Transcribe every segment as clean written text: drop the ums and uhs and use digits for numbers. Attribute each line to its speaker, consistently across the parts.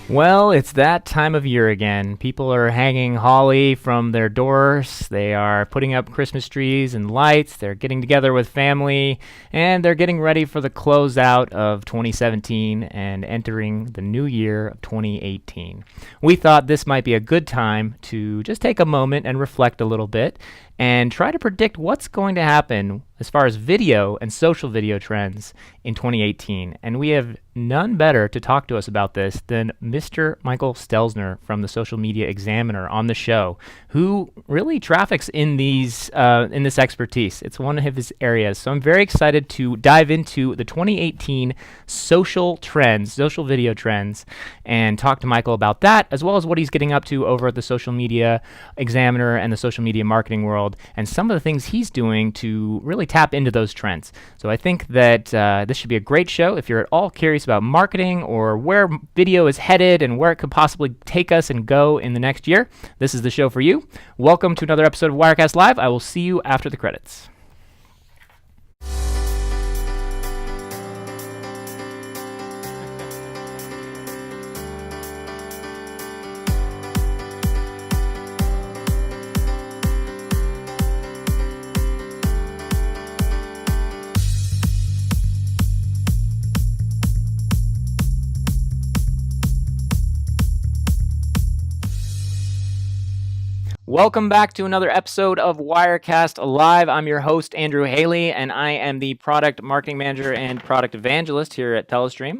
Speaker 1: Well, it's that time of year again. People are hanging holly from their doors. They are putting up Christmas trees and lights. They're getting together with family, and they're getting ready for the closeout of 2017 and entering the new year of 2018. We thought this might be a good time to just take a moment and reflect a little bit and try to predict what's going to happen as far as video and social video trends in 2018. And we have none better to talk to us about this than Mr. Michael Stelzner from the Social Media Examiner on the show, who really traffics in these in this expertise. It's one of his areas. So I'm very excited to dive into the 2018 social trends, social video trends, and talk to Michael about that, as well as what he's getting up to over at the Social Media Examiner and the social media marketing world, and some of the things he's doing to really tap into those trends. So I think that this should be a great show. If you're at all curious about marketing or where video is headed and where it could possibly take us and go in the next year, this is the show for you. Welcome to another episode of Wirecast Live. I will see you after the credits. Welcome back to another episode of Wirecast Live. I'm your host, Andrew Haley, and I am the product marketing manager and product evangelist here at Telestream.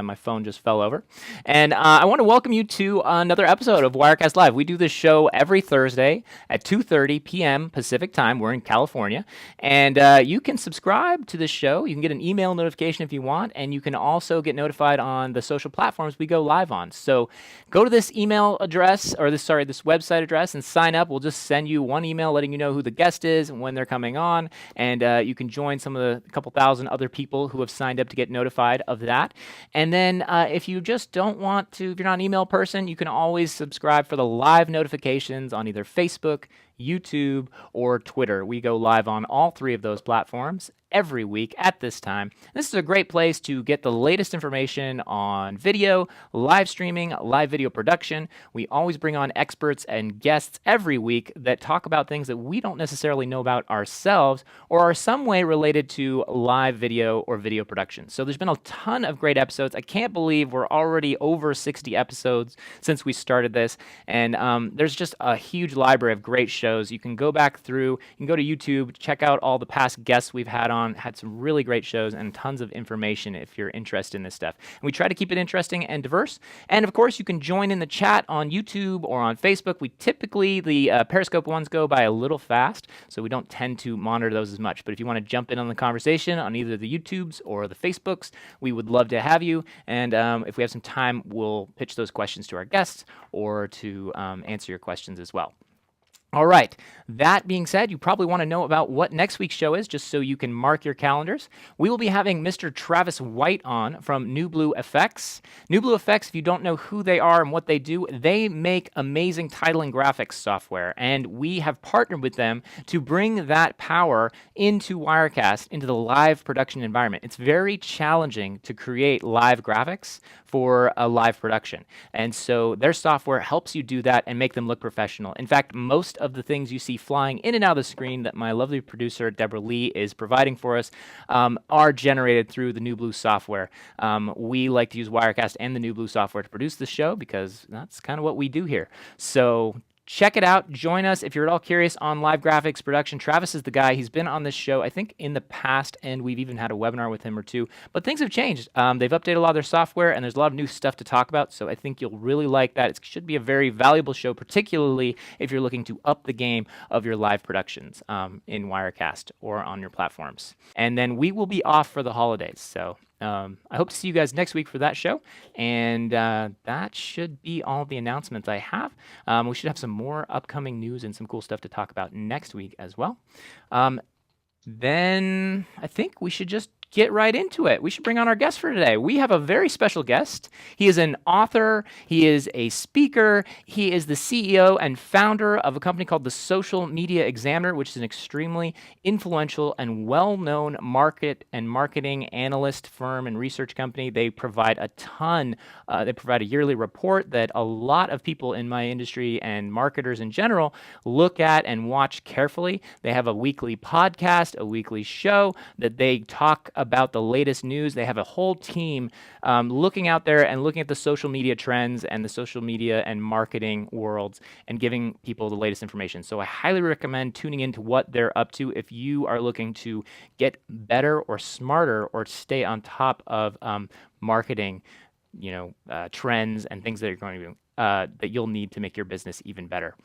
Speaker 1: My phone just fell over. And I want to welcome you to another episode of Wirecast Live. We do this show every Thursday at 2:30 p.m. Pacific time. We're in California. And you can subscribe to this show. You can get an email notification if you want, and you can also get notified on the social platforms we go live on. So go to this email address, or this website address, and sign up. We'll just send you one email letting you know who the guest is and when they're coming on, and you can join some of the couple thousand other people who have signed up to get notified of that. And then if you just don't want to, if you're not an email person, you can always subscribe for the live notifications on either Facebook, YouTube, or Twitter. We go live on all three of those platforms every week at this time. This is a great place to get the latest information on video, live streaming, live video production. We always bring on experts and guests every week that talk about things that we don't necessarily know about ourselves or are some way related to live video or video production. So there's been a ton of great episodes. I can't believe we're already over 60 episodes since we started this, and there's just a huge library of great shows. You can go back through, you can go to YouTube, check out all the past guests we've had some really great shows and tons of information if you're interested in this stuff. And we try to keep it interesting and diverse. And of course, you can join in the chat on YouTube or on Facebook. We typically, the Periscope ones go by a little fast, so we don't tend to monitor those as much. But if you want to jump in on the conversation on either the YouTubes or the Facebooks, we would love to have you. And if we have some time, we'll pitch those questions to our guests or to answer your questions as well. All right, that being said, you probably want to know about what next week's show is, just so you can mark your calendars. We will be having Mr. Travis White on from NewBlueFX. NewBlueFX, if you don't know who they are and what they do, they make amazing title and graphics software, and we have partnered with them to bring that power into Wirecast, into the live production environment. It's very challenging to create live graphics for a live production, and so their software helps you do that and make them look professional. In fact, most of the things you see flying in and out of the screen that my lovely producer, Deborah Lee, is providing for us are generated through the NewBlue software. We like to use Wirecast and the NewBlue software to produce the show because that's kind of what we do here. So check it out. Join us if you're at all curious on live graphics production. Travis is the guy. He's been on this show, I think, in the past, and we've even had a webinar with him or two. But things have changed. They've updated a lot of their software, and there's a lot of new stuff to talk about, so I think you'll really like that. It should be a very valuable show, particularly if you're looking to up the game of your live productions in Wirecast or on your platforms. And then we will be off for the holidays, so I hope to see you guys next week for that show, and that should be all the announcements I have. We should have some more upcoming news and some cool stuff to talk about next week as well. Then I think we should just get right into it. We should bring on our guest for today. We have a very special guest. He is an author, he is a speaker, he is the CEO and founder of a company called the Social Media Examiner, which is an extremely influential and well-known market and marketing analyst firm and research company. They provide they provide a yearly report that a lot of people in my industry and marketers in general look at and watch carefully. They have a weekly podcast, a weekly show that they talk about the latest news. They have a whole team looking out there and looking at the social media trends and the social media and marketing worlds and giving people the latest information. So I highly recommend tuning into what they're up to if you are looking to get better or smarter or stay on top of marketing, trends and things that you're going to do, that you'll need to make your business even better.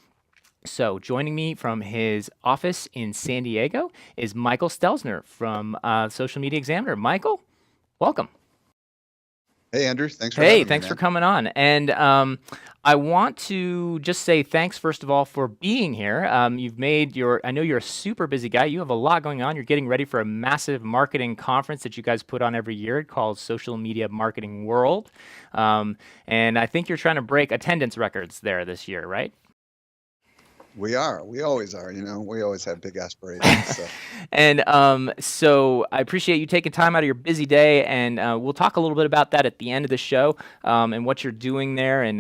Speaker 1: So joining me from his office in San Diego is Michael Stelzner from Social Media Examiner. Michael, welcome.
Speaker 2: Hey, Andrew. Thanks for having me,
Speaker 1: Thanks
Speaker 2: man.
Speaker 1: for coming on. And I want to just say thanks, first of all, for being here. I know you're a super busy guy. You have a lot going on. You're getting ready for a massive marketing conference that you guys put on every year called Social Media Marketing World. And I think you're trying to break attendance records there this year, right?
Speaker 2: We are. We always are. We always have big aspirations. So.
Speaker 1: And so I appreciate you taking time out of your busy day, and we'll talk a little bit about that at the end of the show and what you're doing there, and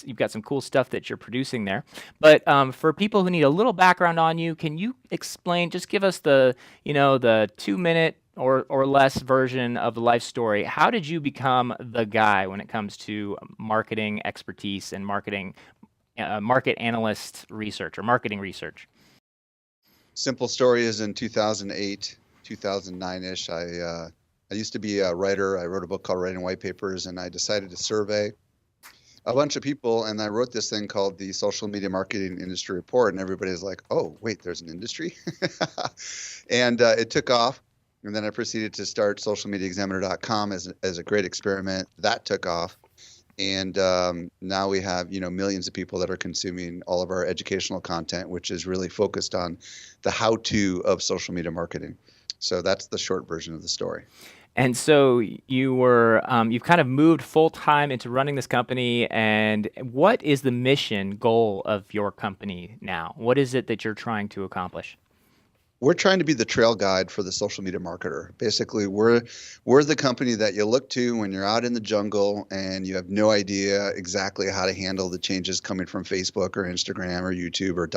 Speaker 1: you've got some cool stuff that you're producing there. But for people who need a little background on you, can you explain? Just give us the 2-minute or less version of the life story. How did you become the guy when it comes to marketing expertise and market analyst research or marketing research?
Speaker 2: Simple story is in 2008, 2009-ish, I used to be a writer. I wrote a book called Writing White Papers, and I decided to survey a bunch of people, and I wrote this thing called the Social Media Marketing Industry Report, and everybody's like, oh, wait, there's an industry? And it took off, and then I proceeded to start socialmediaexaminer.com as a great experiment. That took off. And now we have, millions of people that are consuming all of our educational content, which is really focused on the how-to of social media marketing. So that's the short version of the story.
Speaker 1: And so you've kind of moved full time into running this company. And what is the mission goal of your company now? What is it that you're trying to accomplish?
Speaker 2: We're trying to be the trail guide for the social media marketer. Basically, we're the company that you look to when you're out in the jungle and you have no idea exactly how to handle the changes coming from Facebook or Instagram or YouTube or ...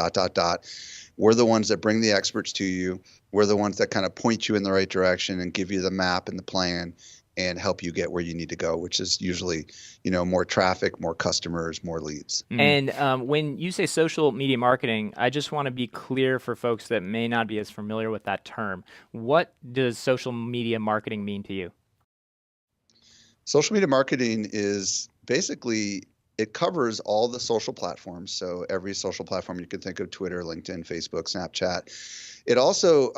Speaker 2: We're the ones that bring the experts to you. We're the ones that kind of point you in the right direction and give you the map and the plan and help you get where you need to go, which is usually, more traffic, more customers, more leads.
Speaker 1: And when you say social media marketing, I just want to be clear for folks that may not be as familiar with that term. What does social media marketing mean to you?
Speaker 2: Social media marketing is basically, it covers all the social platforms. So every social platform you can think of: Twitter, LinkedIn, Facebook, Snapchat. It also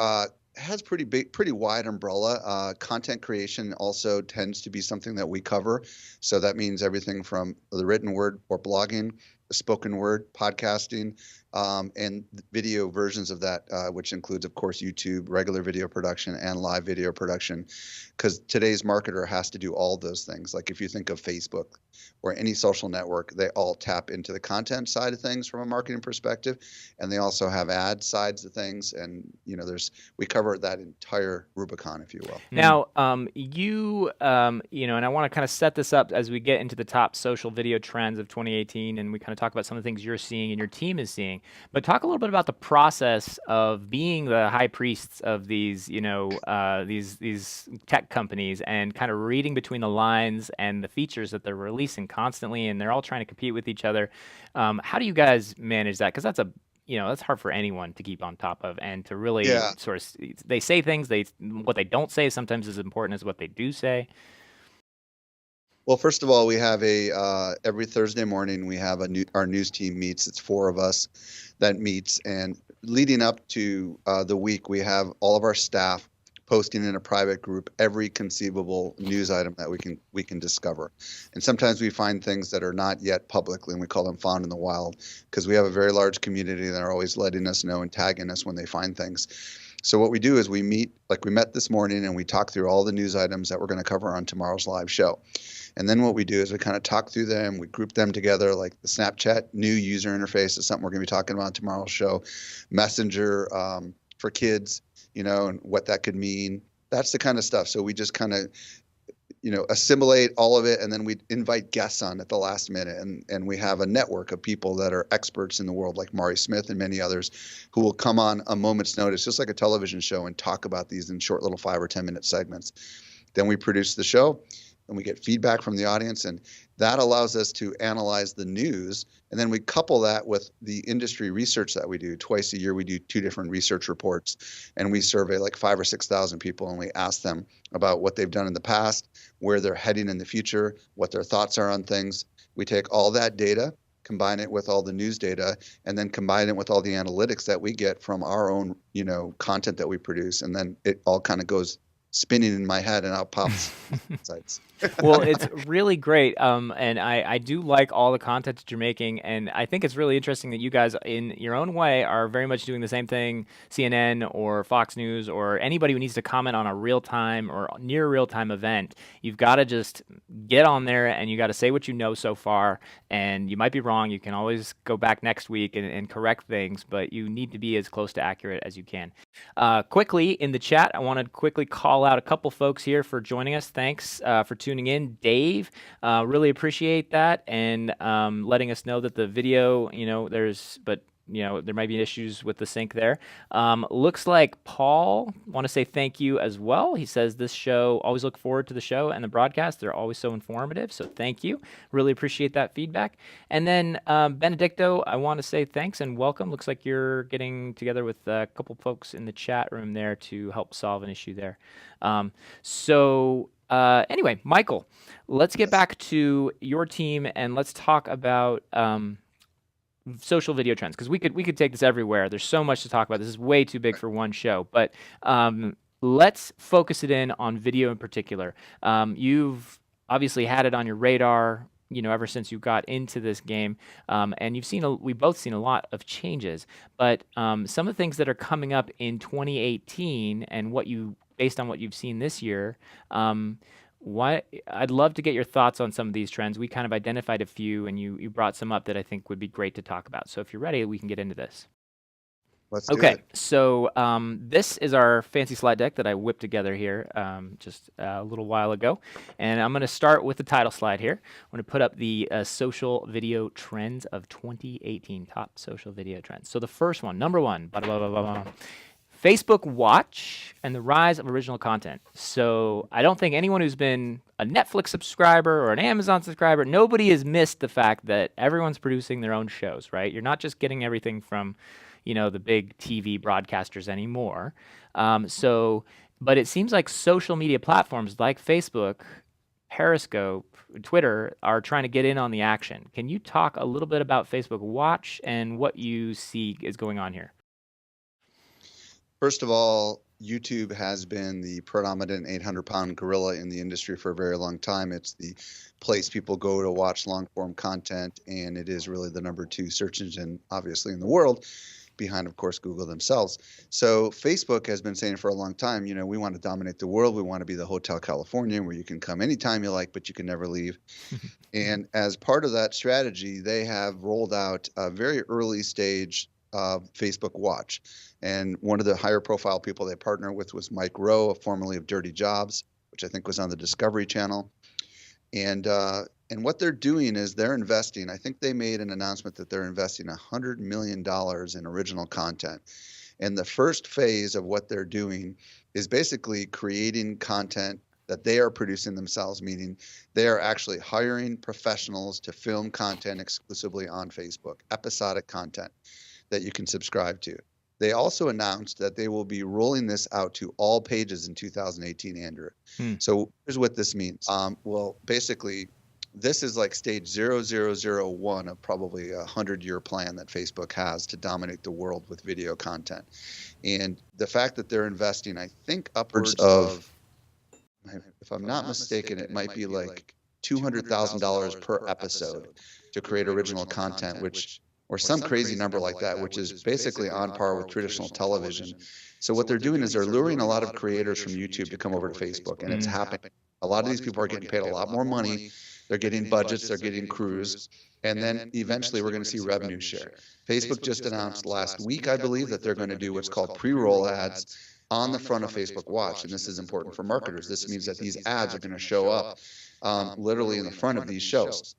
Speaker 2: has pretty wide umbrella. Content creation also tends to be something that we cover. So that means everything from the written word or blogging, the spoken word, podcasting, and video versions of that, which includes, of course, YouTube, regular video production, and live video production. Because today's marketer has to do all those things. Like if you think of Facebook or any social network, they all tap into the content side of things from a marketing perspective, and they also have ad sides of things. And we cover that entire Rubicon, if you will.
Speaker 1: Now, and I want to kind of set this up as we get into the top social video trends of 2018, and we kind of talk about some of the things you're seeing and your team is seeing. But talk a little bit about the process of being the high priests of these, these tech companies, and kind of reading between the lines and the features that they're releasing constantly, and they're all trying to compete with each other. How do you guys manage that? Because that's hard for anyone to keep on top of, and to really sort of, they say things, what they don't say sometimes is as important as what they do say.
Speaker 2: Well, first of all, we have every Thursday morning we have our news team meets. It's 4 of us that meets, and leading up to the week, we have all of our staff posting in a private group every conceivable news item that we can discover. And sometimes we find things that are not yet publicly, and we call them found in the wild, because we have a very large community that are always letting us know and tagging us when they find things. So what we do is we meet, like we met this morning, and we talk through all the news items that we're going to cover on tomorrow's live show. And then what we do is we kind of talk through them, we group them together, like the Snapchat new user interface is something we're going to be talking about on tomorrow's show. Messenger for kids, and what that could mean. That's the kind of stuff. So we just kind of, assimilate all of it, and then we invite guests on at the last minute. And we have a network of people that are experts in the world, like Mari Smith and many others, who will come on a moment's notice, just like a television show, and talk about these in short little 5 or 10 minute segments. Then we produce the show, and we get feedback from the audience, and that allows us to analyze the news. And then we couple that with the industry research that we do. Twice a year, we do 2 different research reports, and we survey like 5,000 or 6,000 people, and we ask them about what they've done in the past, where they're heading in the future, what their thoughts are on things. We take all that data, combine it with all the news data, and then combine it with all the analytics that we get from our own, content that we produce. And then it all kind of goes spinning in my head, and out pops insights.
Speaker 1: Well, it's really great. And I do like all the content that you're making. And I think it's really interesting that you guys, in your own way, are very much doing the same thing, CNN or Fox News or anybody who needs to comment on a real-time or near real-time event. You've got to just get on there, and you got to say what you know so far. And you might be wrong. You can always go back next week and correct things, but you need to be as close to accurate as you can. Quickly, in the chat, I want to quickly call out a couple folks here for joining us. Thanks for tuning in. Dave, really appreciate that, and letting us know that the video, there might be issues with the sync there. Looks like Paul want to say thank you as well. He says this show, always look forward to the show and the broadcast. They're always so informative, so thank you. Really appreciate that feedback. And then Benedicto, I want to say thanks and welcome. Looks like you're getting together with a couple folks in the chat room there to help solve an issue there. Anyway, Michael, let's get back to your team, and let's talk about social video trends, because we could take this everywhere. There's so much to talk about. This is way too big for one show, but let's focus it in on video in particular. You've obviously had it on your radar, ever since you got into this game, and we've both seen a lot of changes. But some of the things that are coming up in 2018, and based on what you've seen this year, I'd love to get your thoughts on some of these trends. We kind of identified a few, and you brought some up that I think would be great to talk about. So if you're ready, we can get into this.
Speaker 2: Let's do it.
Speaker 1: So this is our fancy slide deck that I whipped together here just a little while ago. And I'm going to start with the title slide here. I'm going to put up the social video trends of 2018, top social video trends. So the first one, number 1, blah, blah, blah, blah, blah. Facebook Watch and the rise of original content. So I don't think anyone who's been a Netflix subscriber or an Amazon subscriber, nobody has missed the fact that everyone's producing their own shows, right? You're not just getting everything from, the big TV broadcasters anymore. But it seems like social media platforms like Facebook, Periscope, Twitter are trying to get in on the action. Can you talk a little bit about Facebook Watch and what you see is going on here?
Speaker 2: First of all, YouTube has been the predominant 800-pound gorilla in the industry for a very long time. It's the place people go to watch long-form content, and it is really the number 2 search engine, obviously, in the world, behind, of course, Google themselves. So Facebook has been saying for a long time, we want to dominate the world. We want to be the Hotel California, where you can come anytime you like, but you can never leave. And as part of that strategy, they have rolled out a very early stage Facebook Watch. And one of the higher profile people they partnered with was Mike Rowe, formerly of Dirty Jobs, which I think was on the Discovery Channel. And what they're doing is they're investing. I think they made an announcement that they're investing $100 million in original content. And the first phase of what they're doing is basically creating content that they are producing themselves, meaning they are actually hiring professionals to film content exclusively on Facebook, episodic content that you can subscribe to. They also announced that they will be rolling this out to all pages in 2018, Andrew. So here's what this means. Well, basically, this is like stage 0001 of probably a 100-year plan that Facebook has to dominate the world with video content. And the fact that they're investing, I think, upwards of, if I'm not mistaken, it might be like $200,000 per episode to create original content, or some crazy number like that, which is basically on par with traditional television. So what they're doing is they're luring a lot of creators from YouTube to come over to Facebook, and it's happening. A lot of these people are getting paid a lot more money. They're getting budgets, they're getting crews, and then eventually we're going to see revenue share. Facebook just announced last week, I believe, that they're going to do what's called pre-roll ads on the front of Facebook Watch, and this is important for marketers. This means that these ads are going to show up literally in the front of these shows.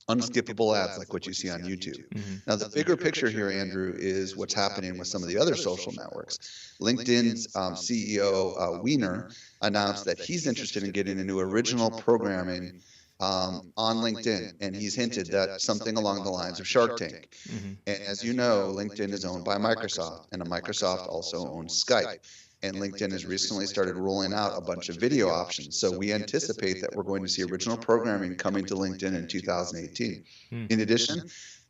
Speaker 2: Unskippable ads like what you see on YouTube. Now, the bigger picture here, Andrew, is what's happening with some of the other social networks. LinkedIn's CEO, Wiener, announced that he's interested in getting into original programming on LinkedIn, and he's hinted that something along the lines of Shark Tank. And as you know, LinkedIn is owned by Microsoft, and Microsoft also owns Skype. And LinkedIn has recently started rolling out a bunch of video options. So we anticipate that we're going to see original programming coming to LinkedIn in 2018. In addition,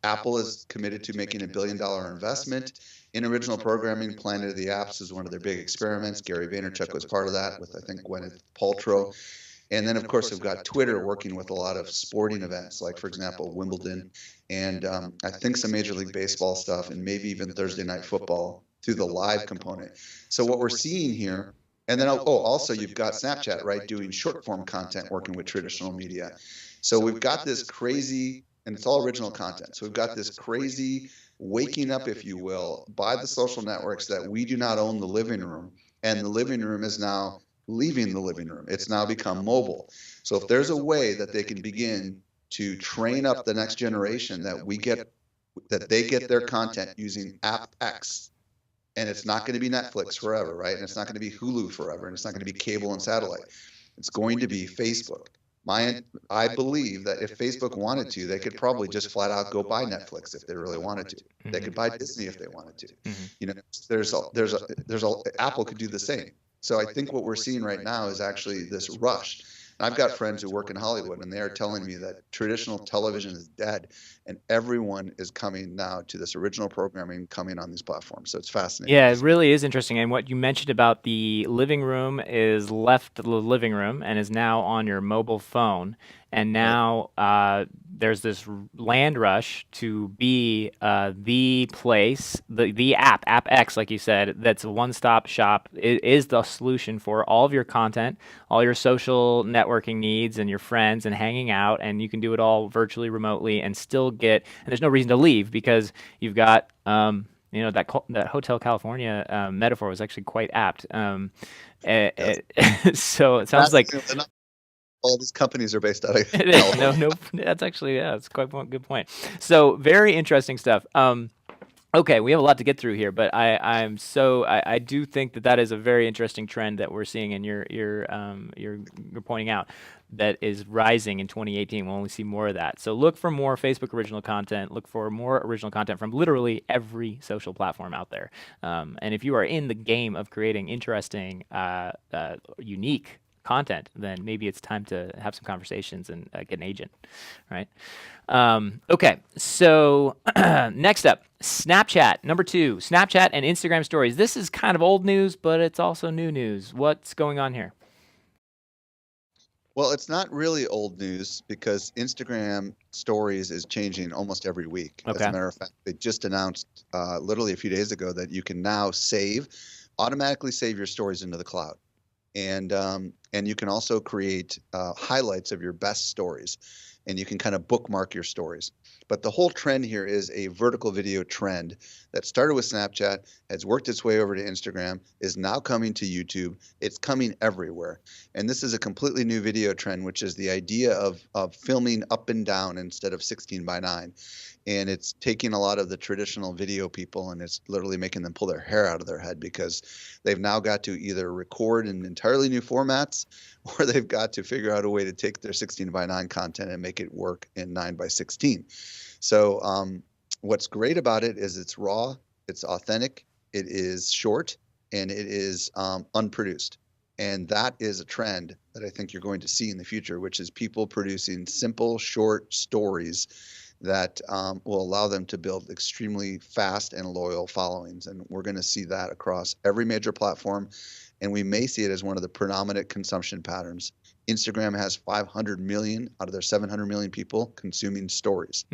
Speaker 2: Apple is committed to making $1 billion investment in original programming. Planet of the Apps is one of their big experiments. Gary Vaynerchuk was part of that with, I think, Gwyneth Paltrow. And then, of course, we've got Twitter working with a lot of sporting events, like, for example, Wimbledon, and I think some Major League Baseball stuff, and maybe even Thursday Night Football through the live component. So what we're seeing here, and then, also you've got Snapchat, right, doing short form content, working with traditional media. So we've got this crazy, and it's all original content. So we've got this crazy waking up, if you will, by the social networks that we do not own the living room, and the living room is now leaving the living room. It's now become mobile. So if there's a way that they can begin to train up the next generation that they get their content using App X, and it's not going to be Netflix forever, right? And it's not going to be Hulu forever, and it's not going to be cable and satellite. It's going to be Facebook. I believe that if Facebook wanted to, they could probably just flat out go buy Netflix if they really wanted to. They could buy Disney if they wanted to. You know, Apple could do the same. So I think what we're seeing right now is actually this rush. And I've got friends who work in Hollywood, and they are telling me that traditional television is dead, and everyone is coming now to this original programming coming on these platforms. So it's fascinating.
Speaker 1: Yeah, it really is interesting. And what you mentioned about the living room is left the living room and is now on your mobile phone. And now there's this land rush to be the place, the app X, like you said, that's a one-stop shop. It is the solution for all of your content, all your social networking needs, and your friends, and hanging out. And you can do it all virtually, remotely, and still get. And there's no reason to leave because you've got. You know, that Hotel California metaphor was actually quite apt. So it sounds like.
Speaker 2: All these companies are based out of
Speaker 1: no, that's actually, that's quite a good point. So very interesting stuff. Okay, we have a lot to get through here, but I do think that is a very interesting trend that we're seeing, and you're pointing out that is rising in 2018. We'll only see more of that. So look for more Facebook original content. Look for more original content from literally every social platform out there. And if you are in the game of creating interesting, unique content, then maybe it's time to have some conversations and get an agent, right? Okay, so next up, Snapchat. Number 2, Snapchat and Instagram stories. This is kind of old news, but it's also new news. What's going on here?
Speaker 2: Well, it's not really old news because Instagram stories is changing almost every week.
Speaker 1: Okay.
Speaker 2: As a matter of fact, they just announced literally a few days ago that you can now automatically save your stories into the cloud. And you can also create highlights of your best stories, and you can kind of bookmark your stories. But the whole trend here is a vertical video trend that started with Snapchat, has worked its way over to Instagram, is now coming to YouTube. It's coming everywhere. And this is a completely new video trend, which is the idea of filming up and down instead of 16:9. And it's taking a lot of the traditional video people, and it's literally making them pull their hair out of their head because they've now got to either record in entirely new formats, or they've got to figure out a way to take their 16:9 content and make it work in 9:16. So what's great about it is it's raw, it's authentic, it is short, and it is unproduced. And that is a trend that I think you're going to see in the future, which is people producing simple, short stories that will allow them to build extremely fast and loyal followings. And we're going to see that across every major platform. And we may see it as one of the predominant consumption patterns. Instagram has 500 million out of their 700 million people consuming stories.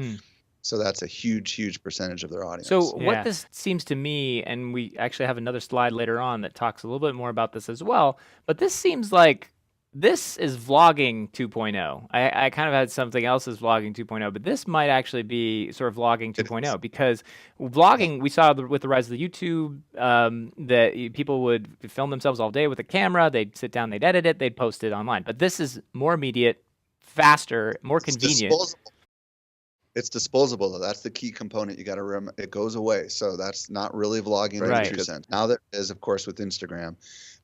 Speaker 2: So that's a huge percentage of their
Speaker 1: So
Speaker 2: audience.
Speaker 1: what this seems to me, and we actually have another slide later on that talks a little bit more about this as well, but this seems like this is vlogging 2.0. I kind of had something else as vlogging 2.0, but this might actually be sort of vlogging
Speaker 2: It is.
Speaker 1: 2.0 because
Speaker 2: Yeah.
Speaker 1: vlogging, we saw with the rise of the YouTube, that people would film themselves all day with a camera, they'd sit down, they'd edit it, they'd post it online. But this is more immediate, faster, more
Speaker 2: It's
Speaker 1: convenient.
Speaker 2: disposable. It's disposable though. That's the key component. You got to remember it goes away. So that's not really vlogging in the true sense. Now there is, of course, with Instagram,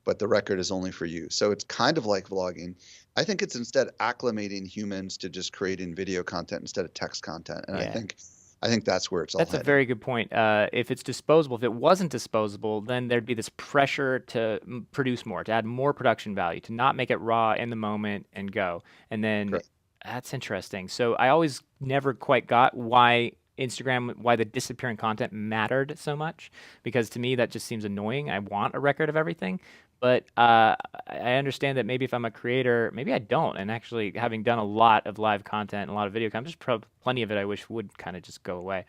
Speaker 2: but the record is only for you. So it's kind of like vlogging. I think it's instead acclimating humans to just creating video content instead of text content. And I think that's where it's all
Speaker 1: That's a very good point. If it's disposable, if it wasn't disposable, then there'd be this pressure to produce more, to add more production value, to not make it raw in the moment and go. And then
Speaker 2: Correct.
Speaker 1: that's interesting. So I always never quite got why the disappearing content mattered so much, because to me that just seems annoying. I want a record of everything. But I understand that maybe if I'm a creator, maybe I don't. And actually, having done a lot of live content and a lot of video content, there's plenty of it I wish would kind of just go away.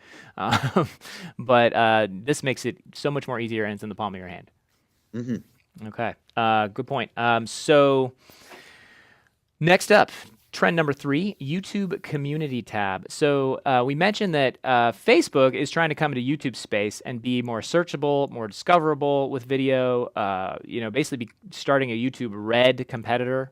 Speaker 1: But this makes it so much more easier, and it's in the palm of your hand.
Speaker 2: Mm-hmm.
Speaker 1: Okay, good point. So next up, trend number 3, YouTube community tab. So we mentioned that Facebook is trying to come into YouTube space and be more searchable, more discoverable with video, basically be starting a YouTube Red competitor.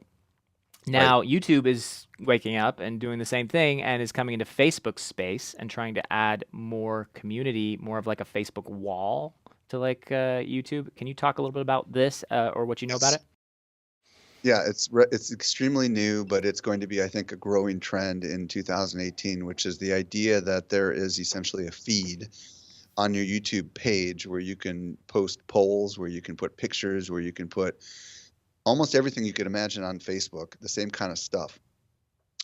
Speaker 1: Now, YouTube is waking up and doing the same thing and is coming into Facebook space and trying to add more community, more of like a Facebook wall to like YouTube. Can you talk a little bit about this or what you know about it?
Speaker 2: Yeah, it's extremely new, but it's going to be, I think, a growing trend in 2018, which is the idea that there is essentially a feed on your YouTube page where you can post polls, where you can put pictures, where you can put almost everything you could imagine on Facebook, the same kind of stuff.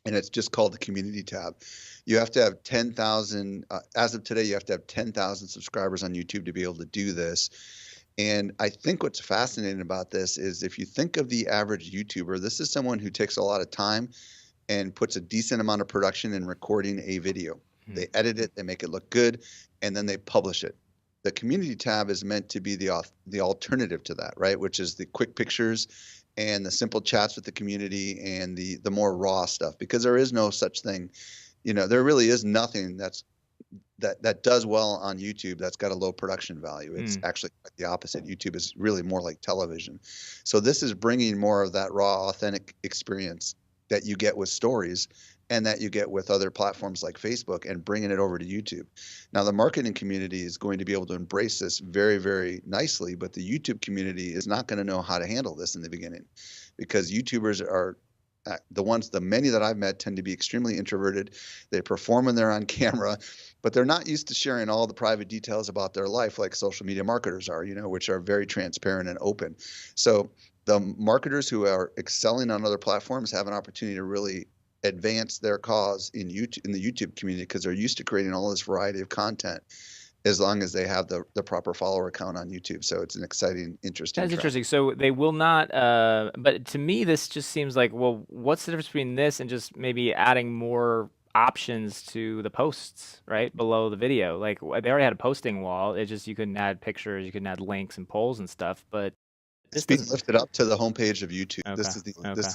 Speaker 2: And it's just called the community tab. You have to have 10,000, as of today, you have to have 10,000 subscribers on YouTube to be able to do this. And I think what's fascinating about this is if you think of the average YouTuber, this is someone who takes a lot of time and puts a decent amount of production in recording a video. Mm-hmm. They edit it, they make it look good, and then they publish it. The community tab is meant to be the alternative to that, right? Which is the quick pictures and the simple chats with the community and the more raw stuff, because there is no such thing. There really is nothing that does well on YouTube that's got a low production value. It's actually the opposite. YouTube is really more like television. So this is bringing more of that raw, authentic experience that you get with stories and that you get with other platforms like Facebook and bringing it over to YouTube. Now, the marketing community is going to be able to embrace this very, very nicely, but the YouTube community is not going to know how to handle this in the beginning, because YouTubers are the many that I've met tend to be extremely introverted. They perform when they're on camera, but they're not used to sharing all the private details about their life like social media marketers are, which are very transparent and open. So the marketers who are excelling on other platforms have an opportunity to really advance their cause in the YouTube community, because they're used to creating all this variety of content, as long as they have the proper follower count on YouTube. So it's an exciting, interesting
Speaker 1: That's
Speaker 2: trend.
Speaker 1: interesting. So they will not, but to me, this just seems like, well, what's the difference between this and just maybe adding more options to the posts, right, below the video? Like, they already had a posting wall. It's just you couldn't add pictures, you couldn't add links and polls and stuff, but
Speaker 2: this being lifted up to the homepage of YouTube. Okay. This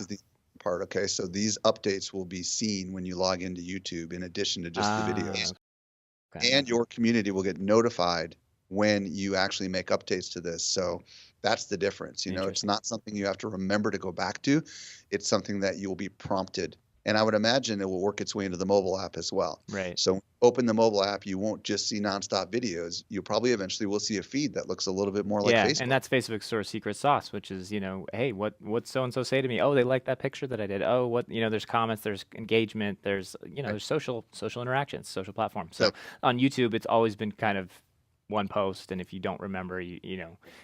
Speaker 2: is the part. Okay, so these updates will be seen when you log into YouTube in addition to just the videos. Okay. And your community will get notified when you actually make updates to this. So that's the difference. It's not something you have to remember to go back to. It's something that you will be prompted. And I would imagine it will work its way into the mobile app as well.
Speaker 1: Right.
Speaker 2: So open the mobile app, you won't just see nonstop videos. You probably eventually will see a feed that looks a little bit more like Facebook.
Speaker 1: And that's Facebook's sort of secret sauce, which is, hey, what's so-and-so say to me? Oh, they like that picture that I did. Oh, there's comments, there's engagement, there's, there's social interactions, social platforms. So on YouTube, it's always been kind of one post, and if you don't remember,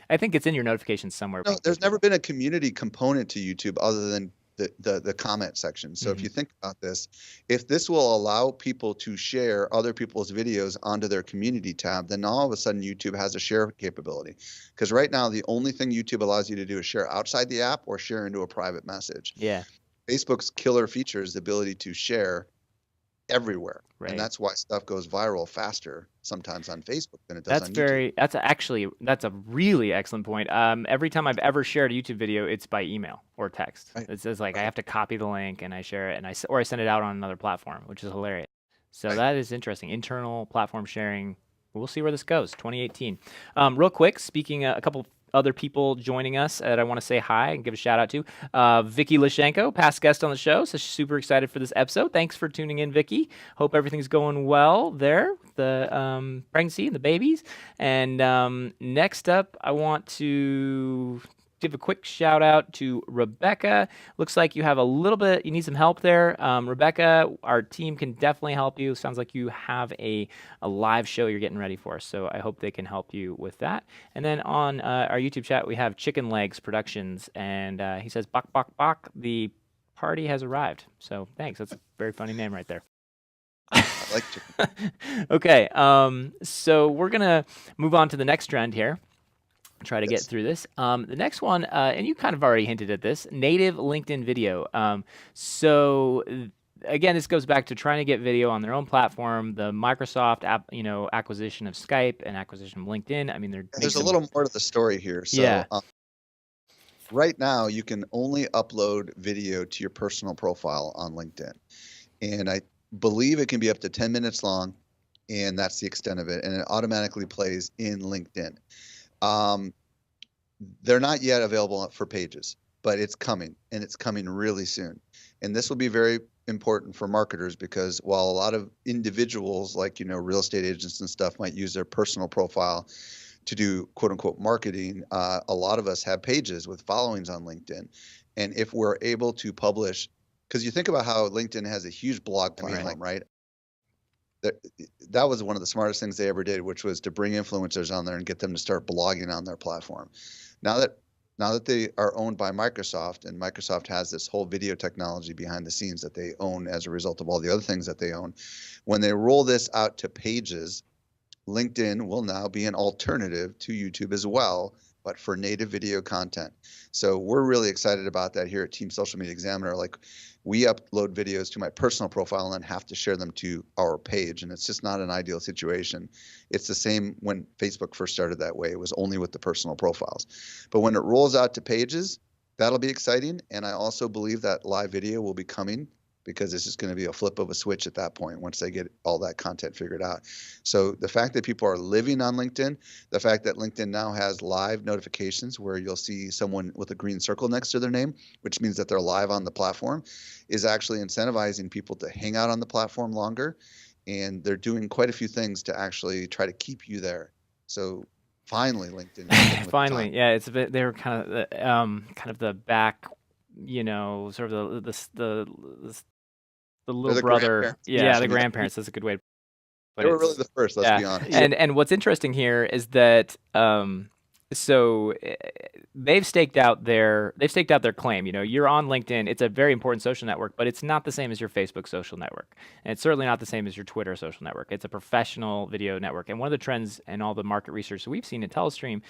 Speaker 1: I think it's in your notifications somewhere.
Speaker 2: No, there's never been a community component to YouTube other than the comment section. So if you think about this, if this will allow people to share other people's videos onto their community tab, then all of a sudden YouTube has a share capability. Because right now, the only thing YouTube allows you to do is share outside the app or share into a private message.
Speaker 1: Yeah.
Speaker 2: Facebook's killer feature is the ability to share everywhere. And
Speaker 1: Right.
Speaker 2: that's why stuff goes viral faster sometimes on Facebook than it does
Speaker 1: That's
Speaker 2: on YouTube.
Speaker 1: very, that's a really excellent point. Every time I've ever shared a YouTube video, it's by email or text.
Speaker 2: Right.
Speaker 1: It says like I
Speaker 2: Right.
Speaker 1: have to copy the link and I share it and or I send it out on another platform, which is hilarious. So
Speaker 2: Right.
Speaker 1: that is interesting. Internal platform sharing. We'll see where this goes. 2018. Real quick, speaking a couple other people joining us that I want to say hi and give a shout out to. Vicky Lashenko, past guest on the show, so she's super excited for this episode. Thanks for tuning in, Vicky. Hope everything's going well there, the pregnancy and the babies. And next up, I want to give a quick shout out to Rebecca. Looks like you have a little bit, you need some help there. Rebecca, our team can definitely help you. Sounds like you have a live show you're getting ready for. So I hope they can help you with that. And then on our YouTube chat, we have Chicken Legs Productions. And he says, Bok, bok, bok, the party has arrived. So thanks. That's a very funny name right there.
Speaker 2: I like chicken.
Speaker 1: Okay, so we're going to move on to the next trend here. Try to get through this. The next one, and you kind of already hinted at this, native LinkedIn video. So again, this goes back to trying to get video on their own platform. The Microsoft acquisition of Skype and acquisition of LinkedIn. I mean,
Speaker 2: There's a little more to the story here. So
Speaker 1: yeah.
Speaker 2: Right now, you can only upload video to your personal profile on LinkedIn. And I believe it can be up to 10 minutes long, and that's the extent of it. And it automatically plays in LinkedIn. They're not yet available for pages, but it's coming, and it's coming really soon. And this will be very important for marketers because while a lot of individuals like, real estate agents and stuff might use their personal profile to do quote unquote marketing, a lot of us have pages with followings on LinkedIn. And if we're able to publish, because you think about how LinkedIn has a huge blog platform, right? That was one of the smartest things they ever did, which was to bring influencers on there and get them to start blogging on their platform. Now that they are owned by Microsoft, and Microsoft has this whole video technology behind the scenes that they own as a result of all the other things that they own, when they roll this out to pages, LinkedIn will now be an alternative to YouTube as well, but for native video content. So we're really excited about that here at Team Social Media Examiner. Like, we upload videos to my personal profile and then have to share them to our page, and it's just not an ideal situation. It's the same when Facebook first started that way. It was only with the personal profiles. But when it rolls out to pages, that'll be exciting, and I also believe that live video will be coming because it's just going to be a flip of a switch at that point once they get all that content figured out. So the fact that people are living on LinkedIn, the fact that LinkedIn now has live notifications where you'll see someone with a green circle next to their name, which means that they're live on the platform, is actually incentivizing people to hang out on the platform longer. And they're doing quite a few things to actually try to keep you there. So finally, LinkedIn.
Speaker 1: Finally, yeah, it's a bit. They were kind of the back, sort of the little brother. Yeah, the grandparents. That's a good way to put it.
Speaker 2: They were really the first, let's be honest.
Speaker 1: And what's interesting here is that so they've staked out their claim. You're on LinkedIn. It's a very important social network, but it's not the same as your Facebook social network, and it's certainly not the same as your Twitter social network. It's a professional video network, and one of the trends and all the market research that we've seen at Telestream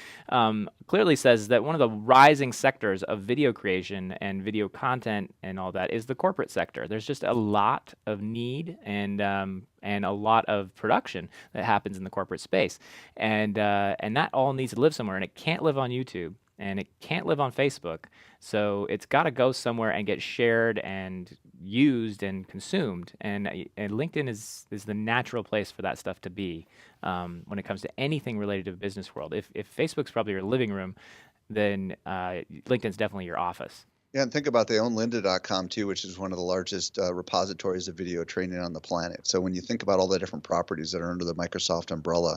Speaker 1: clearly says that one of the rising sectors of video creation and video content and all that is the corporate sector. There's just a lot of need and a lot of production that happens in the corporate space, and that all needs to live somewhere, and it can't live on YouTube, and it can't live on Facebook. So it's got to go somewhere and get shared and used and consumed, and LinkedIn is the natural place for that stuff to be when it comes to anything related to the business world. If Facebook's probably your living room, then LinkedIn's definitely your office.
Speaker 2: Yeah, and think about they own lynda.com too, which is one of the largest repositories of video training on the planet. So when you think about all the different properties that are under the Microsoft umbrella,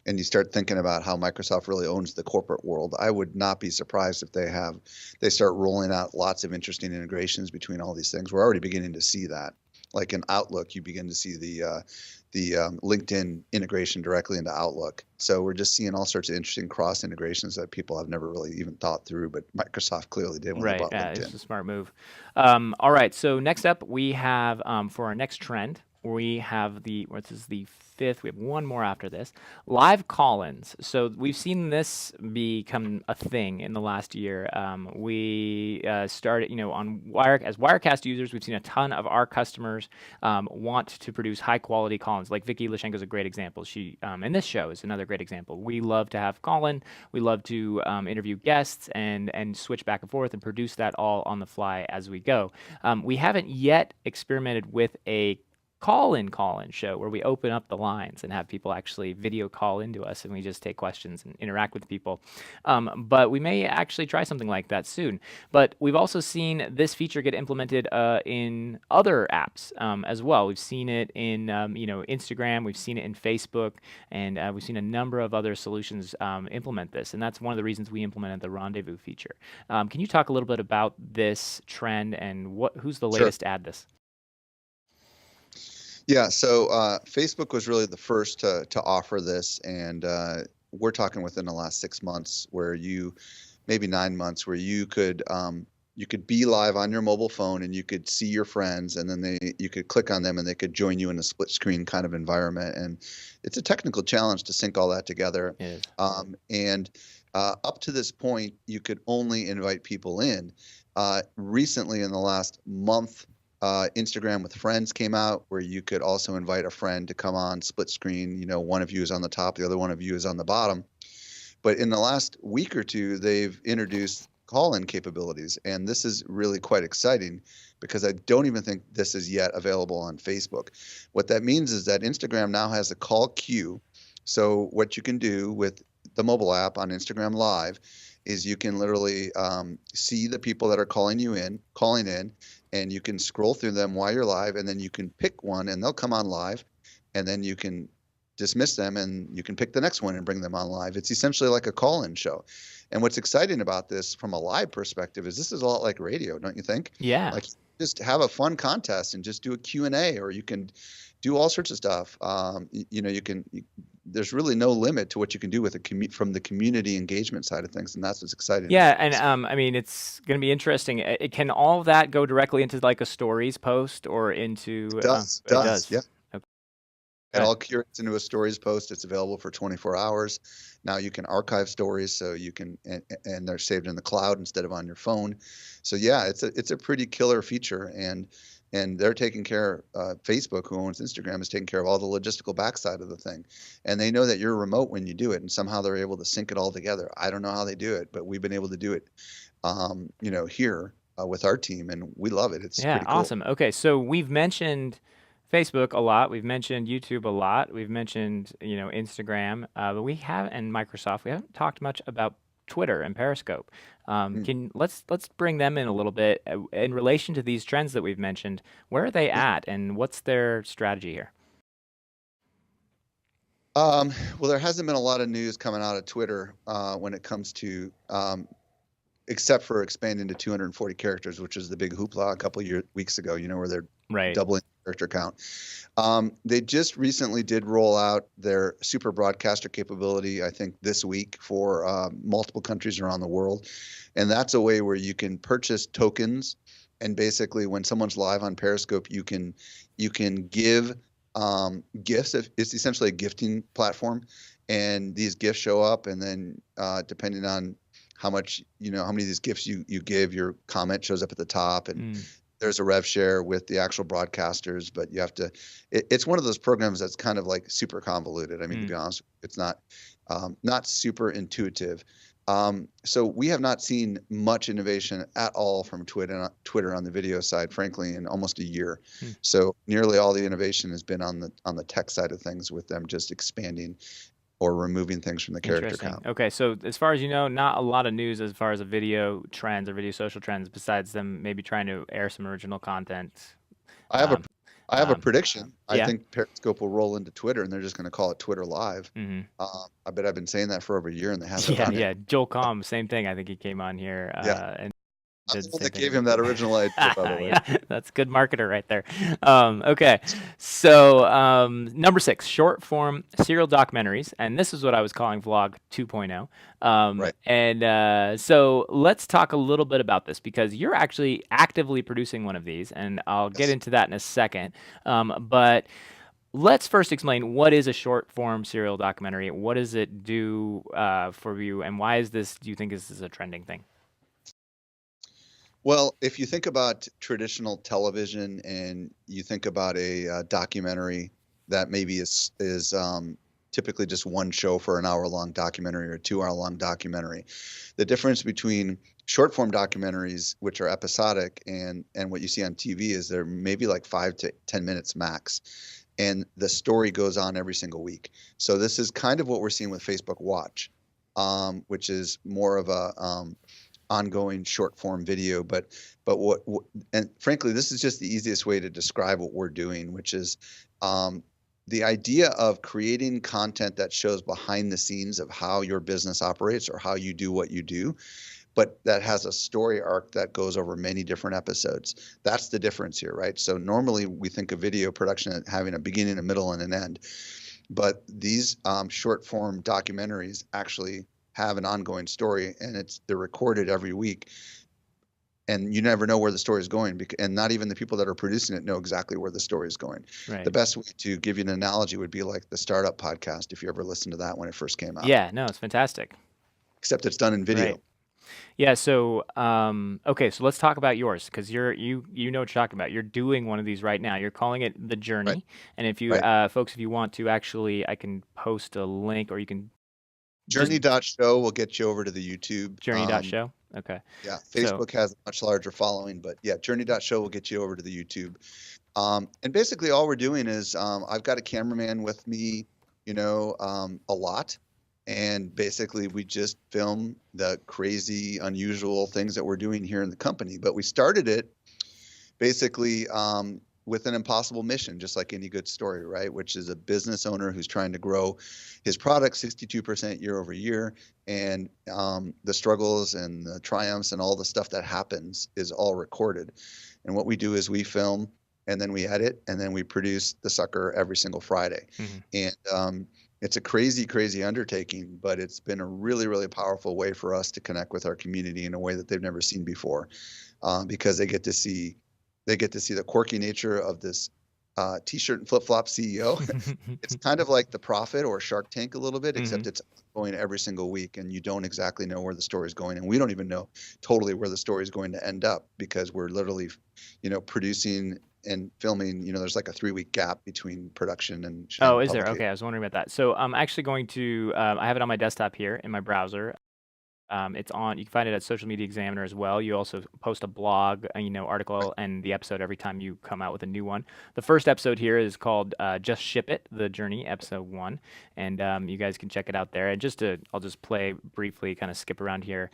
Speaker 2: and you start thinking about how Microsoft really owns the corporate world, I would not be surprised if they start rolling out lots of interesting integrations between all these things. We're already beginning to see that. Like in Outlook, you begin to see the LinkedIn integration directly into Outlook. So we're just seeing all sorts of interesting cross integrations that people have never really even thought through, but Microsoft clearly did when they bought LinkedIn.
Speaker 1: It's a smart move. All right, so next up we have for our next trend, we have this is the fifth. We have one more after this. Live call-ins. So we've seen this become a thing in the last year. We started, on as Wirecast users, we've seen a ton of our customers want to produce high-quality call-ins. Like Vicky Lashenko is a great example. She and this show is another great example. We love to have call-in. We love to interview guests and switch back and forth and produce that all on the fly as we go. We haven't yet experimented with a call-in show where we open up the lines and have people actually video call into us and we just take questions and interact with people. But we may actually try something like that soon. But we've also seen this feature get implemented in other apps as well. We've seen it in Instagram, we've seen it in Facebook, and we've seen a number of other solutions implement this. And that's one of the reasons we implemented the rendezvous feature. Can you talk a little bit about this trend and who's the latest to add this?
Speaker 2: Yeah, so Facebook was really the first to offer this, and we're talking within the last 6 months, maybe 9 months, where you could be live on your mobile phone and you could see your friends, and then you could click on them and they could join you in a split screen kind of environment. And it's a technical challenge to sync all that together.
Speaker 1: It is.
Speaker 2: And up to this point, you could only invite people in. Recently, in the last month, Instagram with Friends came out, where you could also invite a friend to come on split screen. One of you is on the top, the other one of you is on the bottom. But in the last week or two, they've introduced call-in capabilities, and this is really quite exciting because I don't even think this is yet available on Facebook. What that means is that Instagram now has a call queue. So what you can do with the mobile app on Instagram Live is you can literally see the people that are calling in, and you can scroll through them while you're live, and then you can pick one and they'll come on live, and then you can dismiss them and you can pick the next one and bring them on live. It's essentially like a call-in show. And what's exciting about this from a live perspective is this is a lot like radio, don't you think?
Speaker 1: Yeah.
Speaker 2: Like, just have a fun contest and just do a Q&A, or you can do all sorts of stuff. There's really no limit to what you can do with from the community engagement side of things, and that's what's exciting.
Speaker 1: Yeah, and it's going to be interesting. Can all of that go directly into like a stories post or into?
Speaker 2: It does. Yeah.
Speaker 1: Okay.
Speaker 2: It all curates into a stories post. It's available for 24 hours. Now you can archive stories, so you can, and they're saved in the cloud instead of on your phone. So yeah, it's a pretty killer feature, and they're taking care. Facebook, who owns Instagram, is taking care of all the logistical backside of the thing, and they know that you're remote when you do it, and somehow they're able to sync it all together. I don't know how they do it, but we've been able to do it, here with our team, and we love it. It's pretty cool.
Speaker 1: Awesome. Okay, so we've mentioned Facebook a lot. We've mentioned YouTube a lot. We've mentioned Instagram, but and Microsoft. We haven't talked much about Twitter and Periscope. Let's bring them in a little bit in relation to these trends that we've mentioned. Where are they at, and what's their strategy here?
Speaker 2: Well, there hasn't been a lot of news coming out of Twitter when it comes to, except for expanding to 240 characters, which is the big hoopla a couple weeks ago. Where they're doubling the character count. They just recently did roll out their super broadcaster capability, I think this week, for multiple countries around the world. And that's a way where you can purchase tokens, and basically when someone's live on Periscope, you can give gifts. It's essentially a gifting platform, and these gifts show up, and then depending on how much, how many of these gifts you give, your comment shows up at the top, and there's a rev share with the actual broadcasters, but you have to, it's one of those programs that's kind of like super convoluted. I mean, to be honest, it's not super intuitive. So we have not seen much innovation at all from Twitter on the video side, frankly, in almost a year. So nearly all the innovation has been on the tech side of things, with them just expanding or removing things from the character count.
Speaker 1: Okay, so as far as you know, not a lot of news as far as video trends or video social trends, besides them maybe trying to air some original content.
Speaker 2: I have a prediction. I think Periscope will roll into Twitter, and they're just going to call it Twitter Live. I bet I've been saying that for over a year, and they haven't done it.
Speaker 1: Joel Comm, same thing. I think he came on here. And
Speaker 2: I'm
Speaker 1: did
Speaker 2: the
Speaker 1: the
Speaker 2: one
Speaker 1: same
Speaker 2: that
Speaker 1: thing
Speaker 2: gave
Speaker 1: with
Speaker 2: him
Speaker 1: me.
Speaker 2: that original idea, by the way.
Speaker 1: Yeah, that's good marketer right there. Okay, so number 6, short form serial documentaries, and this is what I was calling Vlog 2.0.
Speaker 2: Right.
Speaker 1: And so let's talk a little bit about this because you're actually actively producing one of these, and I'll get
Speaker 2: Yes.
Speaker 1: into that in a second. But let's first explain what is a short form serial documentary. What does it do for you, and why is this? Do you think this is a trending thing?
Speaker 2: Well, if you think about traditional television and you think about a documentary that maybe is typically just one show for an hour-long documentary or a 2-hour-long documentary, the difference between short form documentaries, which are episodic, and what you see on TV is they're maybe like 5 to 10 minutes max, and the story goes on every single week. So this is kind of what we're seeing with Facebook Watch, which is more of a ongoing short form video. But what and frankly, this is just the easiest way to describe what we're doing, which is um, the idea of creating content that shows behind the scenes of how your business operates or how you do what you do, but that has a story arc that goes over many different episodes. That's the difference here, right? So normally we think of video production as having a beginning, a middle, and an end, but these short form documentaries actually have an ongoing story, and they're recorded every week, and you never know where the story is going, and not even the people that are producing it know exactly where the story is going.
Speaker 1: Right.
Speaker 2: The best way to give you an analogy would be like the Startup podcast, if you ever listened to that when it first came out,
Speaker 1: Yeah, no, it's fantastic.
Speaker 2: except it's done in
Speaker 1: Right.
Speaker 2: video.
Speaker 1: Yeah, so okay, so let's talk about yours because you know what you're talking about. You're doing one of these right now. You're calling it The
Speaker 2: Right.
Speaker 1: Journey. And if you
Speaker 2: Right.
Speaker 1: folks, if you want to actually, I can post a link or you can just
Speaker 2: Journey.show will get you over to the YouTube.
Speaker 1: journey.show. Okay.
Speaker 2: Yeah,
Speaker 1: So,
Speaker 2: Facebook has a much larger following, but yeah, Journey.show will get you over to the YouTube. And basically, all we're doing is I've got a cameraman with me, a lot. And basically, we just film the crazy, unusual things that we're doing here in the company. But we started it basically with an impossible mission, just like any good story, right? Which is a business owner who's trying to grow his product 62% year over year. And the struggles and the triumphs and all the stuff that happens is all recorded. And what we do is we film and then we edit and then we produce the sucker every single Friday.
Speaker 1: mhm.
Speaker 2: And it's a crazy, crazy undertaking, but it's been a really, really powerful way for us to connect with our community in a way that they've never seen before, because they get to see the quirky nature of this t-shirt and flip-flop CEO. It's kind of like The Profit or Shark Tank a little bit, except
Speaker 1: Mhm.
Speaker 2: it's going every single week, and you don't exactly know where the story is going, and we don't even know totally where the story is going to end up because we're literally, producing and filming. There's like a 3-week gap between production and
Speaker 1: Oh,
Speaker 2: and
Speaker 1: is there?
Speaker 2: publication.
Speaker 1: Okay, I was wondering about that. So I'm actually going to I have it on my desktop here in my browser. It's on. You can find it at Social Media Examiner as well. You also post a blog, article, and the episode every time you come out with a new one. The first episode here is called "Just Ship It: The Journey," episode 1, and you guys can check it out there. And I'll just play briefly, kind of skip around here.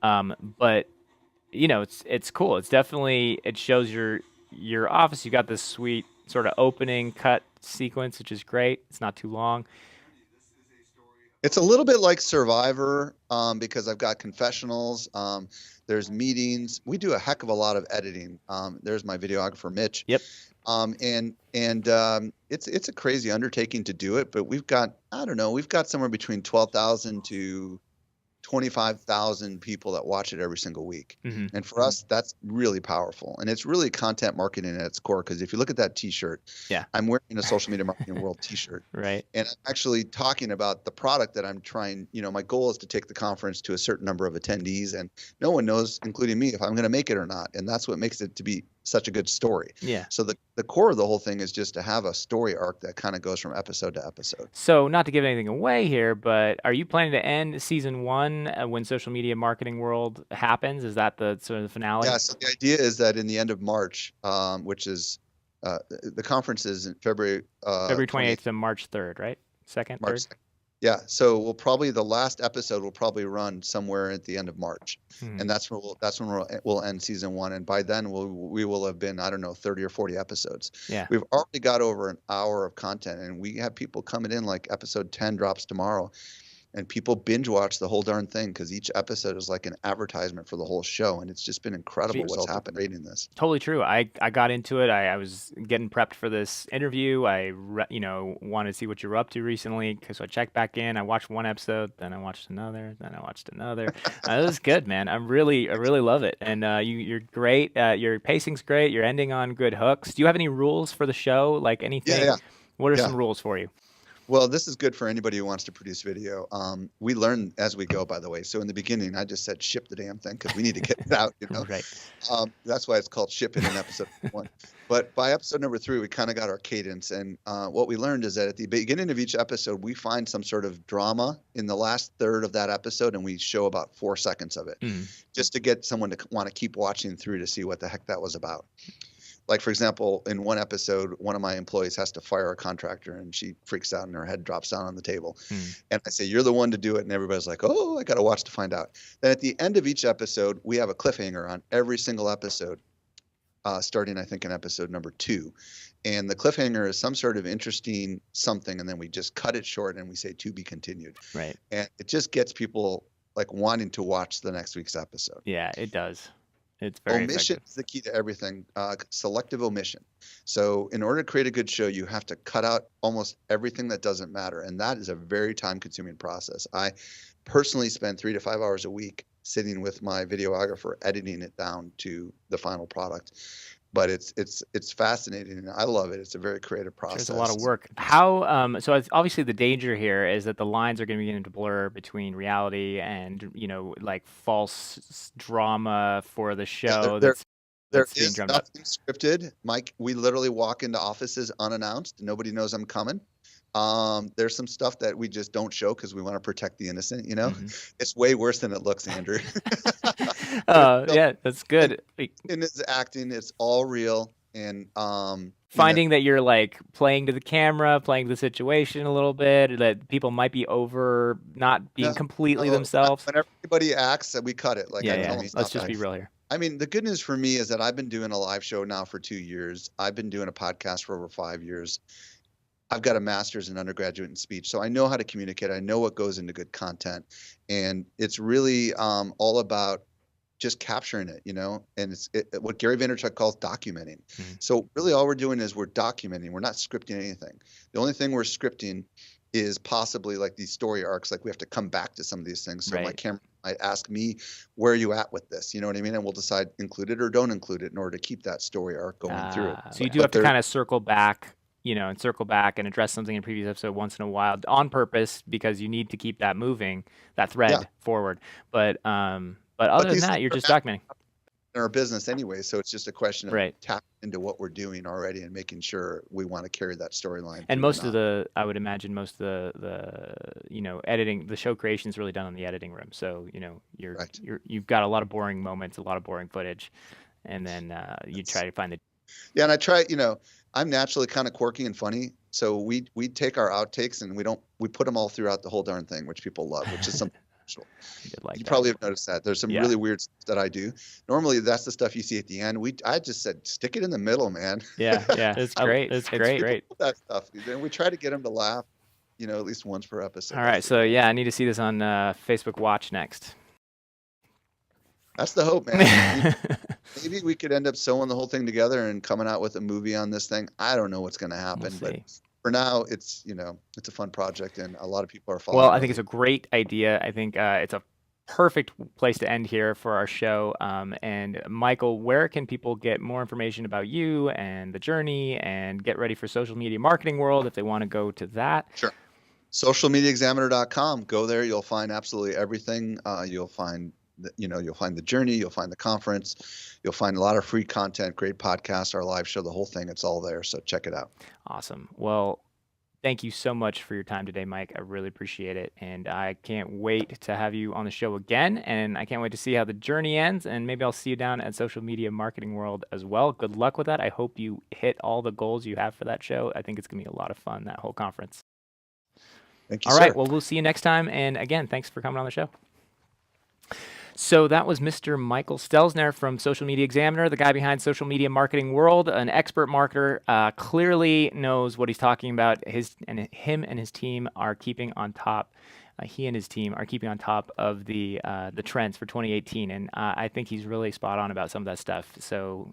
Speaker 1: But it's cool. It's definitely it shows your office. You got this sweet sort of opening cut sequence, which is great. It's not too long.
Speaker 2: It's a little bit like Survivor, because I've got confessionals. There's meetings. We do a heck of a lot of editing. There's my videographer, Mitch.
Speaker 1: Yep.
Speaker 2: And it's a crazy undertaking to do it, but I don't know, we've got somewhere between 12,000 to 25,000 people that watch it every single week.
Speaker 1: Hmm.
Speaker 2: And for us, that's really powerful. And it's really content marketing at its core. Because if you look at that t-shirt,
Speaker 1: Yeah.
Speaker 2: I'm wearing a Social Media Marketing World t-shirt.
Speaker 1: Right.
Speaker 2: And I'm actually talking about the product that I'm trying. My goal is to take the conference to a certain number of attendees. And no one knows, including me, if I'm going to make it or not. And that's what makes it to be such a good story.
Speaker 1: Yeah.
Speaker 2: So the core of the whole thing is just to have a story arc that kind of goes from episode to episode.
Speaker 1: So, not to give anything away here, but are you planning to end season 1 when Social Media Marketing World happens? Is that the sort of the finale?
Speaker 2: Yeah, so the idea is that in the end of March, which is the conference is in February
Speaker 1: February
Speaker 2: 28th,
Speaker 1: 28th to March 3rd, right? 2nd,
Speaker 2: March
Speaker 1: 3rd?
Speaker 2: 2nd. Yeah, so the last episode will probably run somewhere at the end of March,
Speaker 1: Mhm.
Speaker 2: and that's when we'll end season 1, and by then we will have been, I don't know, 30 or 40 episodes.
Speaker 1: Yeah.
Speaker 2: We've already got over an hour of content, and we have people coming in like episode 10 drops tomorrow. and people binge watch the whole darn thing because each episode is like an advertisement for the whole show, and it's just been incredible what's happened reading this.
Speaker 1: Totally true. I got into it. I was getting prepped for this interview. Wanted to see what you were up to recently, so I checked back in. I watched one episode, then I watched another, then I watched another. It was good, man. I really love it, and you're great. Your pacing's great. You're ending on good hooks. Do you have any rules for the show? Like anything?
Speaker 2: Yeah.
Speaker 1: What are some rules for you?
Speaker 2: Well, this is good for anybody who wants to produce video. We learn as we go, by the way. So in the beginning, I just said ship the damn thing because we need to get it out.
Speaker 1: Right.
Speaker 2: That's why it's called ship it in episode 1. But by episode number 3, we kind of got our cadence. And what we learned is that at the beginning of each episode, we find some sort of drama in the last third of that episode, and we show about 4 seconds of it, just to get someone to want to keep watching through to see what the heck that was about. Like, for example, in one episode, one of my employees has to fire a contractor, and she freaks out and her head drops down on the table. And I say, you're the one to do it. And everybody's like, oh, I got to watch to find out. Then at the end of each episode, we have a cliffhanger on every single episode, starting, I think, in episode number 2. And the cliffhanger is some sort of interesting something, and then we just cut it short and we say to be continued.
Speaker 1: Right.
Speaker 2: And it just gets people like wanting to watch the next week's episode.
Speaker 1: Yeah, it does. It's very
Speaker 2: omission is the key to everything. Selective omission. So in order to create a good show, you have to cut out almost everything that doesn't matter, and that is a very time-consuming process. I personally spend 3 to 5 hours a week sitting with my videographer, editing it down to the final product. But it's fascinating, and I love it. It's a very creative process.
Speaker 1: There's a lot of work. How so it's obviously the danger here is that the lines are going to begin to blur between reality and like false drama for the show.
Speaker 2: There is nothing scripted, Mike. We literally walk into offices unannounced. Nobody knows I'm coming. There's some stuff that we just don't show because we want to protect the innocent. It's way worse than it looks, Andrew.
Speaker 1: Yeah, that's good.
Speaker 2: In its acting, it's all real, and
Speaker 1: finding that you're like playing to the camera, playing to the situation a little bit, that people might be over not being completely themselves.
Speaker 2: When everybody acts, we cut it. Like,
Speaker 1: let's just be real here.
Speaker 2: I mean, the good news for me is that I've been doing a live show now for 2 years. I've been doing a podcast for over 5 years. I've got a master's in undergraduate in speech, so I know how to communicate. I know what goes into good content, and it's really all about just capturing it, and it's what Gary Vaynerchuk calls documenting. So really all we're doing is we're documenting. We're not scripting anything. The only thing we're scripting is possibly like these story arcs. Like we have to come back to some of these things. So my camera might ask me, where are you at with this? You know what I mean? And we'll decide include it or don't include it in order to keep that story arc going through it.
Speaker 1: So you do have to kind of circle back and address something in a previous episode once in a while on purpose because you need to keep that moving, that thread forward. But other than that, you're just documenting.
Speaker 2: In our business anyway, so it's just a question of tapping into what we're doing already and making sure we want to carry that storyline.
Speaker 1: And I would imagine most of the editing, the show creation is really done in the editing room. So you've got a lot of boring moments, a lot of boring footage, and then you try to find the.
Speaker 2: Yeah, and I try. I'm naturally kind of quirky and funny, so we take our outtakes and we put them all throughout the whole darn thing, which people love, which is something special. You probably have noticed that. There's some really weird stuff that I do. Normally, that's the stuff you see at the end. I just said stick it in the middle, man.
Speaker 1: Yeah, it's great. It's great.
Speaker 2: That stuff. And we try to get them to laugh, at least once per episode.
Speaker 1: All right, so I need to see this on Facebook Watch next.
Speaker 2: That's the hope, man. Maybe we could end up sewing the whole thing together and coming out with a movie on this thing. I don't know what's going to happen, but for now, it's a fun project, and a lot of people are following.
Speaker 1: Well, I think it's a great idea. I think it's a perfect place to end here for our show. And Michael, where can people get more information about you and the journey, and get ready for Social Media Marketing World if they want to go to that?
Speaker 2: Sure. Socialmediaexaminer.com. Go there. You'll find absolutely everything. You'll find the journey, you'll find the conference, you'll find a lot of free content, great podcasts, our live show, the whole thing. It's all there. So check it out.
Speaker 1: Awesome. Well, thank you so much for your time today, Mike. I really appreciate it. And I can't wait to have you on the show again. And I can't wait to see how the journey ends. And maybe I'll see you down at Social Media Marketing World as well. Good luck with that. I hope you hit all the goals you have for that show. I think it's going to be a lot of fun, that whole conference.
Speaker 2: Thank you,
Speaker 1: All
Speaker 2: sir.
Speaker 1: right. Well, we'll see you next time. And again, thanks for coming on the show. So that was Mr. Michael Stelzner from Social Media Examiner, the guy behind Social Media Marketing World, an expert marketer, clearly knows what he's talking about. Him and his team are keeping on top he and his team are keeping on top of the trends for 2018, and I think he's really spot on about some of that stuff. So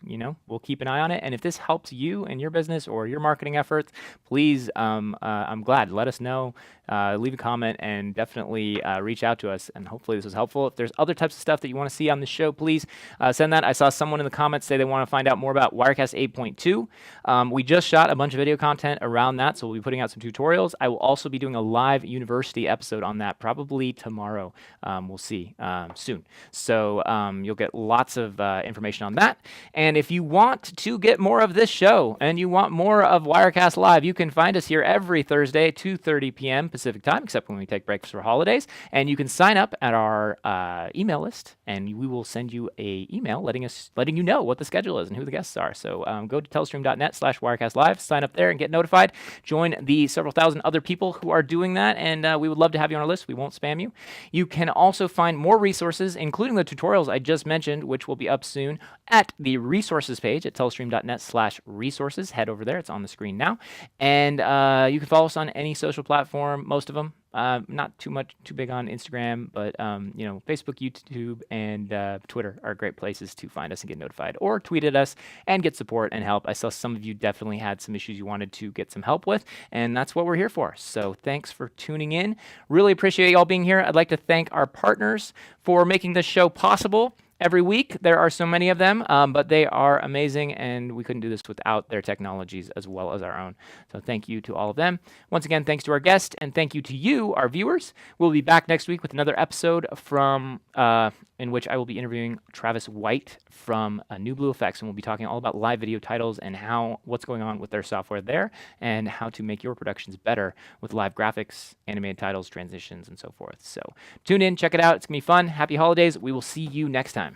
Speaker 1: we'll keep an eye on it. And if this helps you in your business or your marketing efforts, please, I'm glad. Let us know. Leave a comment and definitely reach out to us. And hopefully this was helpful. If there's other types of stuff that you want to see on the show, please send that. I saw someone in the comments say they want to find out more about Wirecast 8.2. We just shot a bunch of video content around that, so we'll be putting out some tutorials. I will also be doing a live university episode on that probably tomorrow. We'll see soon. So you'll get lots of information on that. And if you want to get more of this show and you want more of Wirecast Live, you can find us here every Thursday, 2:30 p.m. Pacific time, except when we take breaks for holidays. And you can sign up at our email list, and we will send you a email letting you know what the schedule is and who the guests are. So go to telestream.net/WirecastLive, sign up there and get notified. Join the several thousand other people who are doing that, and we would love to have you on our list. We won't spam you. You can also find more resources, including the tutorials I just mentioned, which will be up soon, at the resources page at telestream.net/resources. Head over there. It's on the screen now. And you can follow us on any social platform, most of them. Not too big on Instagram, but Facebook, YouTube, and Twitter are great places to find us and get notified, or tweet at us and get support and help. I saw some of you definitely had some issues you wanted to get some help with, and that's what we're here for. So thanks for tuning in. Really appreciate y'all being here. I'd like to thank our partners for making this show possible. Every week, there are so many of them, but they are amazing, and we couldn't do this without their technologies as well as our own. So thank you to all of them. Once again, thanks to our guest, and thank you to you, our viewers. We'll be back next week with another episode in which I will be interviewing Travis White from NewBlueFX, and we'll be talking all about live video titles and what's going on with their software there, and how to make your productions better with live graphics, animated titles, transitions, and so forth. So tune in, check it out. It's going to be fun. Happy holidays. We will see you next time.